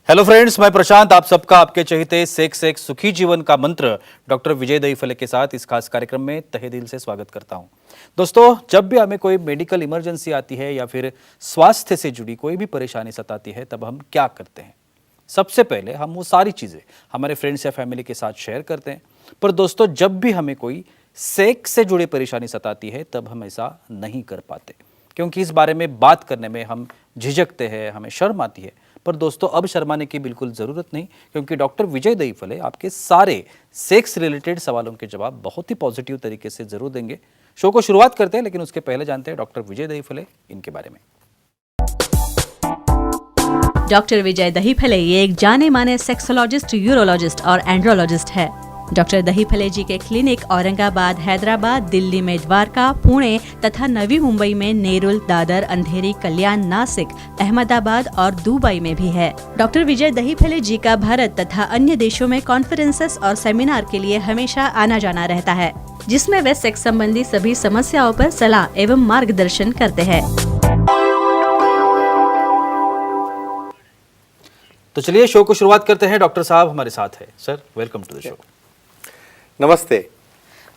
Hello friends, मैं प्रशांत आप सबका आपके चहेते सेक्स एक सुखी जीवन का मंत्र डॉक्टर विजय दहीफले के साथ इस खास कार्यक्रम में तहे दिल से स्वागत करता हूं। दोस्तों, जब भी हमें कोई मेडिकल इमरजेंसी आती है या फिर स्वास्थ्य से जुड़ी कोई भी परेशानी सताती है, तब हम क्या करते हैं? सबसे पहले हम वो सारी चीज़ें हमारे फ्रेंड्स या फैमिली के साथ शेयर करते हैं। पर दोस्तों, जब भी हमें कोई सेक्स से जुड़ी परेशानी सताती है, तब हम ऐसा नहीं कर पाते, क्योंकि इस बारे में बात करने में हम झिझकते हैं, हमें शर्म आती है। पर दोस्तों, अब शर्माने की बिल्कुल ज़रूरत नहीं, क्योंकि डॉक्टर विजय दहीफले आपके सारे सेक्स रिलेटेड सवालों के जवाब बहुत ही पॉजिटिव तरीके से ज़रूर देंगे। शो को शुरुआत करते हैं, लेकिन उसके पहले जानते हैं डॉक्टर विजय दहीफले इनके बारे में। डॉक्टर विजय दहीफले ये एक जाने माने सेक्सोलॉजिस्ट, यूरोलॉजिस्ट और एंड्रोलॉजिस्ट है। डॉक्टर दहीफले जी के क्लिनिक औरंगाबाद, हैदराबाद, दिल्ली में द्वारका, पुणे तथा नवी मुंबई में नेरुल, दादर, अंधेरी, कल्याण, नासिक, अहमदाबाद और दुबई में भी है। डॉक्टर विजय दहीफले जी का भारत तथा अन्य देशों में कॉन्फ्रेंसेस और सेमिनार के लिए हमेशा आना जाना रहता है, जिसमें वे सेक्स संबंधी सभी समस्याओं पर सलाह एवं मार्गदर्शन करते हैं। तो चलिए शो को शुरुआत करते हैं। डॉक्टर साहब हमारे साथ है। Sir, welcome to the show. नमस्ते।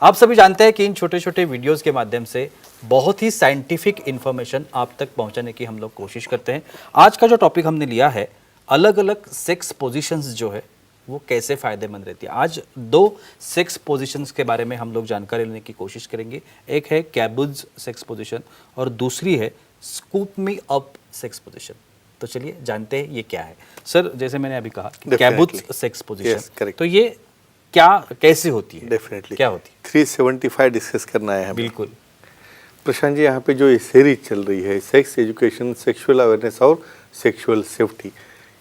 आप सभी जानते हैं कि इन छोटे छोटे वीडियोस के माध्यम से बहुत ही साइंटिफिक इंफॉर्मेशन आप तक पहुंचाने की हम लोग कोशिश करते हैं। आज का जो टॉपिक हमने लिया है, अलग अलग सेक्स पोजीशंस जो है वो कैसे फ़ायदेमंद रहती है। आज दो सेक्स पोजीशंस के बारे में हम लोग जानकारी लेने की कोशिश करेंगे। एक है कैबुज सेक्स पोजीशन और दूसरी है scoop me up sex position. तो चलिए जानते हैं ये क्या है। सर, जैसे मैंने अभी कहा कैबुज सेक्स पोजीशन, तो ये क्या कैसे होती है? डेफिनेटली क्या होती है? 375 डिस्कस करना है हमें। बिल्कुल प्रशांत जी, यहाँ पे जो ये सीरीज चल रही है सेक्स एजुकेशन, सेक्सुअल अवेयरनेस और सेक्सुअल सेफ्टी,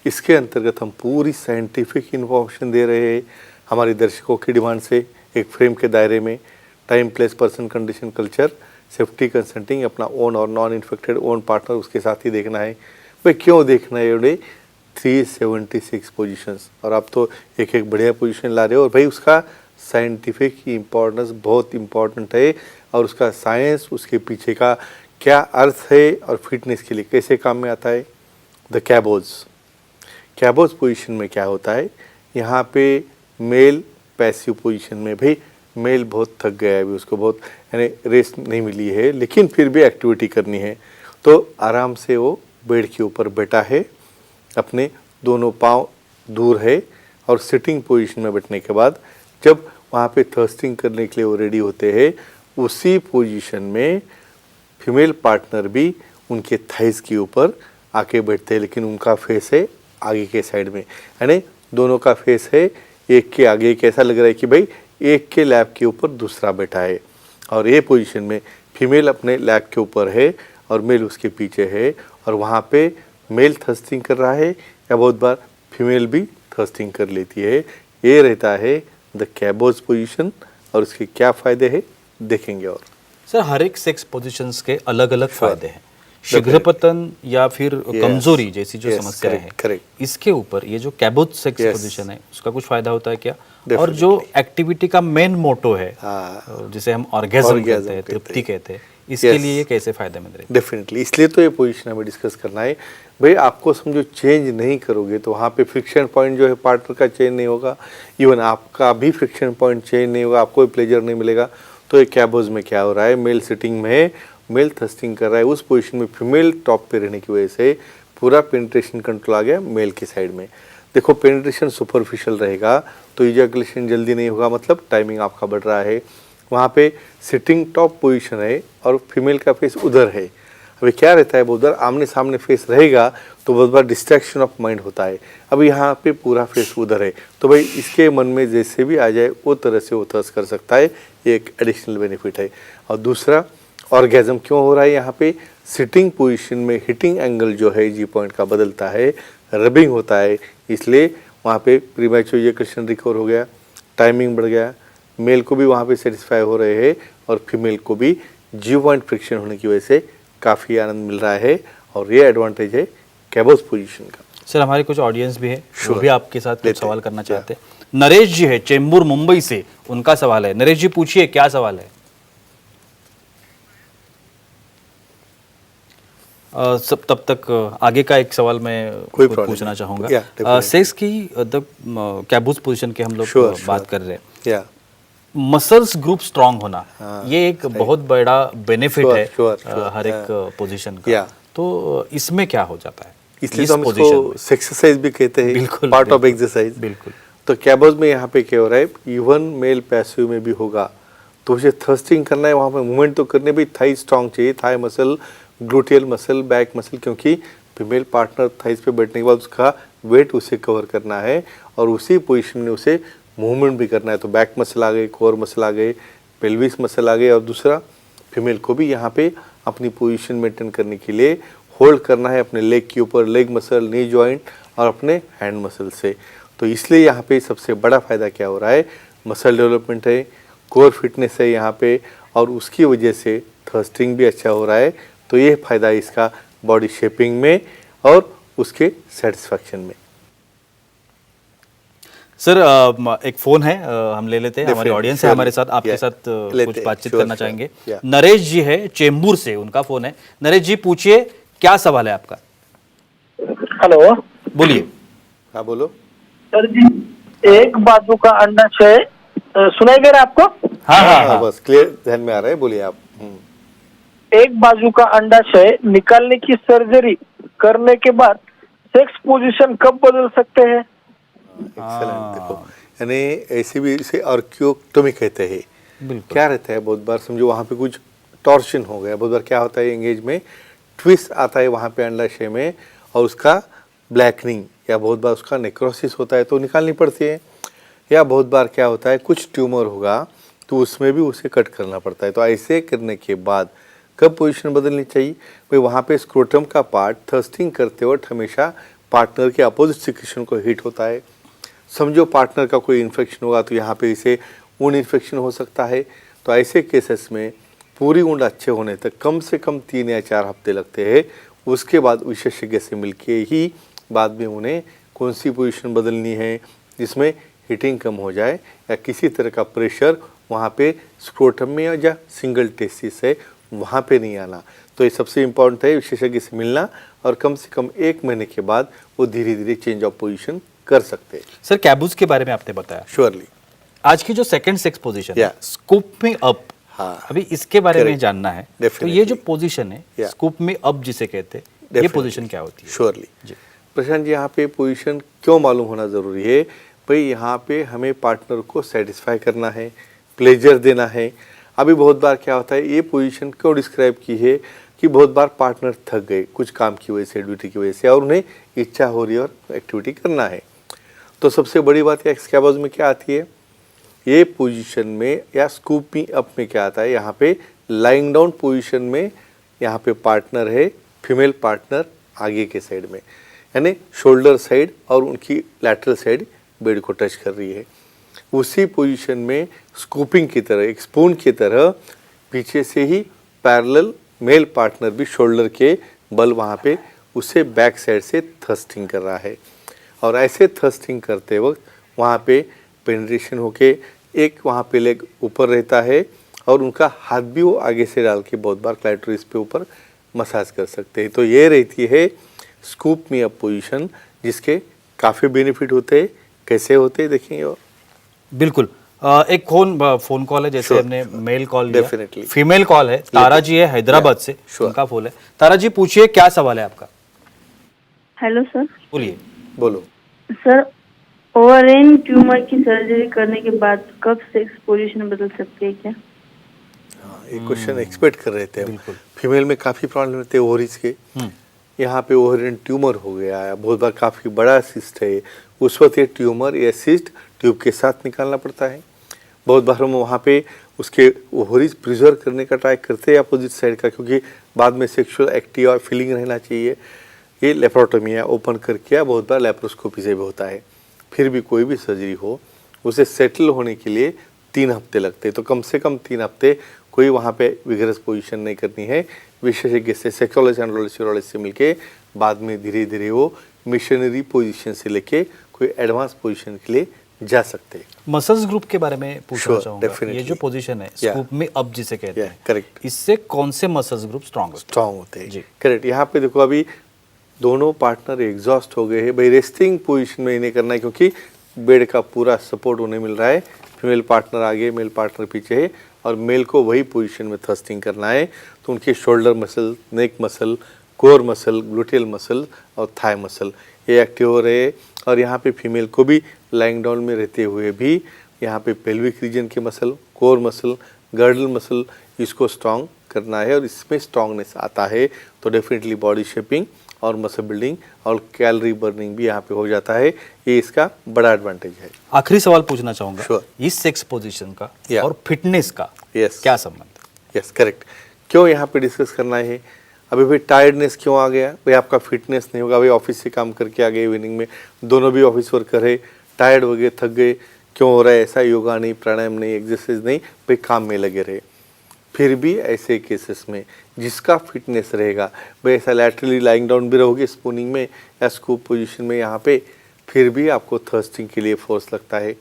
इसके अंतर्गत हम पूरी साइंटिफिक इन्फॉर्मेशन दे रहे हैं हमारे दर्शकों की डिमांड से, एक फ्रेम के दायरे में। Time, place, person, condition, culture, safety, consulting, अपना ओन और नॉन इन्फेक्टेड ओन पार्टनर उसके साथ ही देखना है। भाई क्यों देखना है? ये 376 पोजीशंस, और आप तो एक एक बढ़िया पोजीशन ला रहे हो। और भाई उसका साइंटिफिक इम्पोर्टेंस बहुत इम्पोर्टेंट है, और उसका साइंस, उसके पीछे का क्या अर्थ है और फिटनेस के लिए कैसे काम में आता है। द कैबोज पोजीशन में क्या होता है, यहाँ पे मेल पैसिव पोजीशन में, भाई मेल बहुत थक गया है, अभी उसको बहुत यानी रेस्ट नहीं मिली है, लेकिन फिर भी एक्टिविटी करनी है, तो आराम से वो बेड के ऊपर बैठा है, अपने दोनों पाँव दूर है, और सिटिंग पोजीशन में बैठने के बाद जब वहाँ पे थर्स्टिंग करने के लिए वो रेडी होते हैं, उसी पोजीशन में फीमेल पार्टनर भी उनके थाइस के ऊपर आके बैठते हैं, लेकिन उनका फेस है आगे के साइड में, यानी दोनों का फेस है एक के आगे। कैसा लग रहा है कि भाई एक के लैब के ऊपर दूसरा बैठा है, और ये पोजीशन में फीमेल अपने लैब के ऊपर है और मेल उसके पीछे है, और वहाँ पे मेल थर्स्टिंग कर रहा है या बहुत बार फीमेल भी थर्स्टिंग कर लेती है। ये रहता है द कैबोज पोजीशन, और उसके क्या फ़ायदे हैं देखेंगे। और सर, हर एक सेक्स पोजीशंस के अलग अलग फायदे हैं। शीघ्रपतन या फिर कमजोरी जैसी जो समस्या है, इसके ऊपर ये जो कैबोज सेक्स पोजीशन है उसका कुछ फायदा होता है क्या? और जो एक्टिविटी का मेन मोटो है, जिसे हम ऑर्गेज्म कहते हैं, तृप्ति कहते हैं, इसके लिए ये कैसे फायदेमंद रहेगा? डेफिनेटली, इसलिए तो ये पोजीशन हमें डिस्कस करना है। भाई आपको समझो चेंज नहीं करोगे तो वहाँ पे फ्रिक्शन पॉइंट जो है पार्टनर का चेंज नहीं होगा, इवन आपका भी फ्रिक्शन पॉइंट चेंज नहीं होगा, आपको भी प्लेजर नहीं मिलेगा। तो ये कैबोज में क्या हो रहा है, मेल सिटिंग में मेल थर्स्टिंग कर रहा है, उस पोजीशन में फीमेल टॉप पे रहने की वजह से पूरा पेनिट्रेशन कंट्रोल आ गया मेल की साइड में। देखो, पेनिट्रेशन सुपरफिशियल रहेगा तो इजैकुलेशन जल्दी नहीं होगा, मतलब टाइमिंग आपका बढ़ रहा है। वहाँ पे सिटिंग टॉप पोजीशन है और फीमेल का फेस उधर है। अभी क्या रहता है, उधर आमने सामने फेस रहेगा तो बहुत बार डिस्ट्रैक्शन ऑफ माइंड होता है। अब यहाँ पे पूरा फेस उधर है, तो भाई इसके मन में जैसे भी आ जाए वो तरह से वो थर्स कर सकता है, ये एक एडिशनल बेनिफिट है। और दूसरा, ऑर्गेज्म क्यों हो रहा है, यहाँ पे सिटिंग पोजीशन में हिटिंग एंगल जो है जी पॉइंट का बदलता है, रबिंग होता है, इसलिए वहाँ पे प्रीमैच्योर इजैकुलेशन रिकवर हो गया, टाइमिंग बढ़ गया, मेल को भी वहाँ पे सेटिस्फाई हो रहे हैं और फीमेल को भी जी पॉइंट फ्रिक्शन होने की वजह से काफ़ी आनंद मिल रहा है, और ये एडवांटेज है कैबोज पोजीशन का। सर, हमारे कुछ ऑडियंस भी है, वो भी आपके साथ कुछ सवाल करना चाहते हैं। नरेश जी है चेंबूर मुंबई से, उनका सवाल है। नरेश जी, पूछिए, क्या सवाल है? सब तब तक आगे का एक सवाल मैं कोई खुद problem पूछना नहीं। चाहूँगा। Yeah, definitely. सेक्स की कैबूज पोजीशन के हम लोग Sure, बात sure. कर रहे हैं। या मसल्स ग्रुप स्ट्रांग होना, ये एक बहुत बड़ा बेनिफिट Sure, है sure, sure. हर एक पोजीशन का। Yeah. तो इसमें क्या हो जाता है इसलिए इस तो हम पोजीशन इसको में? एक्सरसाइज भी कहते हैं, बिल्कुल, पार्ट ऑफ बिल्कुल, एक्सरसाइज। बिल्कुल। तो कैबोज में यहाँ पे क्या हो रहा है, इवन मेल पैसिव में भी होगा तो उसे थर्स्टिंग करना है, वहाँ पे मूवमेंट तो करने भी थाई स्ट्रांग चाहिए, thigh muscle, gluteal muscle, back muscle, क्योंकि फीमेल पार्टनर थाइस पे बैठने के बाद उसका वेट उसे कवर करना है और उसी पोजीशन में उसे मूवमेंट भी करना है। तो बैक मसल आ गए, कोर मसल आ गए, पेल्विस मसल आ गए, और दूसरा फीमेल को भी यहाँ पे अपनी पोजीशन मेंटेन करने के लिए होल्ड करना है अपने लेग के ऊपर, लेग मसल, नी जॉइंट और अपने हैंड मसल से। तो इसलिए यहाँ पे सबसे बड़ा फ़ायदा क्या हो रहा है, मसल डेवलपमेंट है, कोर फिटनेस है यहाँ पे, और उसकी वजह से थर्स्टिंग भी अच्छा हो रहा है। तो ये फ़ायदा है इसका बॉडी शेपिंग में और उसके सेटिस्फैक्शन में। सर एक फोन है, हम ले लेते हैं। हमारी Definitely, ऑडियंस है surely. हमारे साथ, आपके Yeah. साथ लेते कुछ हैं, बातचीत sure, करना sure. चाहेंगे। Yeah. नरेश जी है चेंबूर से, उनका फोन है। नरेश जी पूछिए, क्या सवाल है आपका? हेलो बोलिए। हाँ बोलो। सर जी, एक बाजू का अंडाशय सुनाई दे रहा है आपको? हाँ हाँ हाँ। बस क्लियर ध्यान में आ रहा है, बोलिए आप। एक बाजू का अंडाशय निकालने की सर्जरी करने के बाद सेक्स पोजीशन कब बदल सकते हैं? एक्सेलेंट। देखो, यानी ऐसे भी इसे ऑर्कियोटोमी कहते हैं। बिल्कुल। क्या रहता है, बहुत बार समझो वहाँ पे कुछ टॉर्शन हो गया, बहुत बार क्या होता है एंगेज में ट्विस्ट आता है वहाँ पे अंडाशय में, और उसका ब्लैकनिंग या बहुत बार उसका नेक्रोसिस होता है तो निकालनी पड़ती है, या बहुत बार क्या होता है कुछ ट्यूमर होगा तो उसमें भी उसे कट करना पड़ता है। तो ऐसे करने के बाद कब पोजीशन बदलनी चाहिए भाई, वहाँ पे स्क्रोटम का पार्ट थर्स्टिंग करते वक्त हमेशा पार्टनर के अपोजिट सिक्रेशन को हिट होता है। समझो पार्टनर का कोई इन्फेक्शन होगा तो यहाँ पे इसे ऊन इन्फेक्शन हो सकता है। तो ऐसे केसेस में पूरी ऊन अच्छे होने तक कम से कम 3 या 4 हफ्ते लगते हैं। उसके बाद विशेषज्ञ से मिलके ही बाद में उन्हें कौन सी पोजीशन बदलनी है जिसमें हीटिंग कम हो जाए या किसी तरह का प्रेशर वहाँ पे स्क्रोटम में या सिंगल टेस्टिस है वहाँ पे नहीं आना। तो ये सबसे इम्पोर्टेंट है विशेषज्ञ से मिलना, और कम से कम 1 महीने के बाद वो धीरे धीरे चेंज ऑफ पोजीशन कर सकते हैं। सर कैबूज के बारे में आपने बताया, श्योरली। आज की जो सेकंड सेक्स पोजीशन है, Yeah. स्कूप में अप, हाँ। अभी इसके बारे में Correct. जानना है। तो Definitely. ये जो पोजीशन है Yeah. स्कूप में अप जिसे कहते हैं, ये Definitely. पोजीशन क्या होती है? श्योरली। जी। प्रशांत जी, यहाँ पे पोजीशन क्यों मालूम होना ज़रूरी है भाई, यहाँ पे हमें पार्टनर को सेटिस्फाई करना है, प्लेजर देना है। अभी बहुत बार क्या होता है, ये पोजीशन क्यों डिस्क्राइब की है कि बहुत बार पार्टनर थक गए कुछ काम की वजह से, ड्यूटी की वजह से, और उन्हें इच्छा हो रही है और एक्टिविटी करना है। तो सबसे बड़ी बात है एक्सकैबोज में क्या आती है, ये पोजीशन में या स्कूप मी अप में क्या आता है, यहाँ पे लाइंग डाउन पोजीशन में यहाँ पे पार्टनर है, फीमेल पार्टनर आगे के साइड में, यानी शोल्डर साइड और उनकी लैटरल साइड बेड को टच कर रही है। उसी पोजीशन में स्कूपिंग की तरह, एक स्पून की तरह पीछे से ही पैरेलल मेल पार्टनर भी शोल्डर के बल वहाँ पे उसे बैक साइड से थर्स्टिंग कर रहा है, और ऐसे थर्स्टिंग करते वक्त वहाँ पे पेनिट्रेशन होके एक वहाँ पे लेग ऊपर रहता है, और उनका हाथ भी वो आगे से डाल के बहुत बार क्लाइटोरिस पे ऊपर मसाज कर सकते हैं। तो ये रहती है स्कूप मी अप पोजीशन, जिसके काफ़ी बेनिफिट होते हैं। कैसे होते हैं देखेंगे। और बिल्कुल। एक फोन कॉल है, जैसे Sure, हमने मेल कॉल लिया, Definitely. फीमेल कॉल है। तारा जी है हैदराबाद से, Sure. उनका फोन है। तारा जी पूछिए, क्या सवाल है आपका? Hello sir. बोलिए। बोलो। सर, ओवरिन ट्यूमर की सर्जरी करने के बाद कब सेक्स पोजीशन बदल सकती है क्या? हाँ, एक क्वेश्चन एक्सपेक्ट कर रहे थे हम। बिल्कुल। फीमेल में काफ़ी प्रॉब्लम रहते हैं ओवरीज के, यहाँ पे ओवरिन ट्यूमर हो गया है, बहुत बार काफ़ी बड़ा सिस्ट है, उस वक्त ये ट्यूमर या सिस्ट ट्यूब के साथ निकालना पड़ता है। बहुत बार हम वहाँ पे उसके ओवरीज प्रिजर्व करने का ट्राई करते हैं अपोजिट साइड का, क्योंकि बाद में सेक्सुअल एक्टिव और फीलिंग रहना चाहिए। ये लेप्रोटोमी या ओपन करके या बहुत बार लेप्रोस्कोपी से भी होता है। फिर भी कोई भी सर्जरी हो उसे सेटल होने के लिए 3 हफ्ते लगते हैं। तो कम से कम 3 हफ्ते कोई वहाँ पे विगरस पोजीशन नहीं करनी है, विशेषज्ञ से सेक्सोलॉजिस्ट एंड्रोलॉजिस्ट यूरोलॉजिस्ट से मिलके बाद में धीरे धीरे वो मिशनरी पोजीशन से लेके कोई एडवांस पोजीशन के लिए जा सकते हैं। मसल्स ग्रुप के बारे में पूछना Sure, चाहूंगा। definitely. ये जो पोजीशन है Yeah. स्कूप में अप जिसे कहते Yeah, हैं, correct. इससे कौन से मसल्स ग्रुप स्ट्रांग होते स्ट्रांग होते हैं। जी। करेक्ट। यहाँ पे देखो अभी दोनों पार्टनर एग्जॉस्ट हो गए हैं भाई, रेस्टिंग पोजीशन में इन्हें करना है क्योंकि बेड का पूरा सपोर्ट उन्हें मिल रहा है। फीमेल पार्टनर आगे, मेल पार्टनर पीछे है और मेल को वही पोजीशन में थ्रस्टिंग करना है। तो उनके shoulder muscle, neck muscle, core muscle, gluteal muscle और थाई मसल ये एक्टिव हो रहे हैं। और यहाँ पे फीमेल को भी लाइंग डाउन में रहते हुए भी यहाँ पे पेल्विक रीजन के muscle, core muscle, girdle muscle इसको स्ट्रांग करना है और इसमें स्ट्रांगनेस आता है तो डेफिनेटली बॉडी शेपिंग और मसल बिल्डिंग और कैलोरी बर्निंग भी यहाँ पे हो जाता है। ये इसका बड़ा एडवांटेज है। आखिरी सवाल पूछना चाहूंगा। Sure. इस सेक्स पोजीशन का Yeah. और फिटनेस का Yes. क्या संबंध? Yes correct. क्यों यहाँ पे डिस्कस करना है? अभी भाई टायर्डनेस क्यों आ गया भाई? आपका फिटनेस नहीं होगा भाई, ऑफिस से काम करके आ गए इवनिंग में, दोनों भी ऑफिस वर्कर है, टायर्ड हो गए, थक गए, क्यों हो रहा है ऐसा? योगा नहीं, प्राणायाम नहीं, एक्सरसाइज नहीं, भाई काम में लगे रहे। फिर भी ऐसे केसेस में जिसका फिटनेस रहेगा भाई, ऐसा लैटरली लाइंग डाउन भी रहोगे स्पूनिंग में या स्कूप पोजीशन में यहाँ पे, फिर भी आपको थर्स्टिंग के लिए फोर्स लगता है।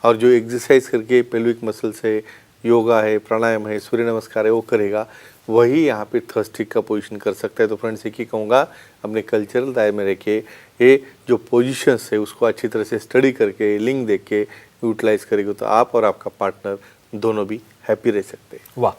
और जो एक्सरसाइज करके पेल्विक मसल्स है, योगा है, प्राणायाम है, सूर्य नमस्कार है, वो करेगा, वही यहाँ पे थर्स्टिंग का पोजीशन कर सकता है। तो फ्रेंड्स एक ही कहूँगा, अपने कल्चरल दायरे में रह के ये जो पोजीशंस है उसको अच्छी तरह से स्टडी करके, लिंक देख के यूटिलाइज करेंगे तो आप और आपका पार्टनर दोनों भी हैप्पी रह सकते हैं। वाह,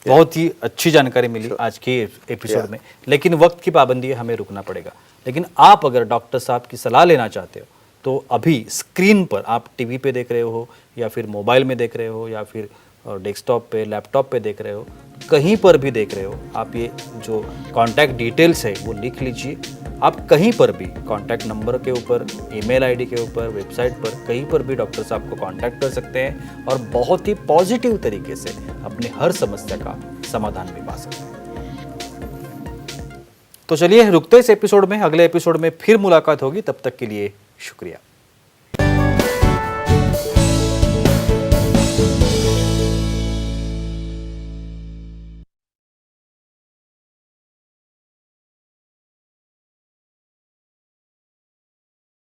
बहुत ही अच्छी जानकारी मिली आज के एपिसोड में। लेकिन वक्त की पाबंदी है, हमें रुकना पड़ेगा। लेकिन आप अगर डॉक्टर साहब की सलाह लेना चाहते हो तो अभी स्क्रीन पर आप टीवी पे देख रहे हो या फिर मोबाइल में देख रहे हो या फिर डेस्कटॉप पे, लैपटॉप पे देख रहे हो, कहीं पर भी देख रहे हो, आप ये जो कॉन्टैक्ट डिटेल्स है वो लिख लीजिए। आप कहीं पर भी कॉन्टैक्ट नंबर के ऊपर, ईमेल आईडी के ऊपर, वेबसाइट पर, कहीं पर भी डॉक्टर साहब को कॉन्टैक्ट कर सकते हैं और बहुत ही पॉजिटिव तरीके से अपनी हर समस्या का समाधान भी पा सकते हैं। तो चलिए रुकते इस एपिसोड में, अगले एपिसोड में फिर मुलाकात होगी। तब तक के लिए शुक्रिया।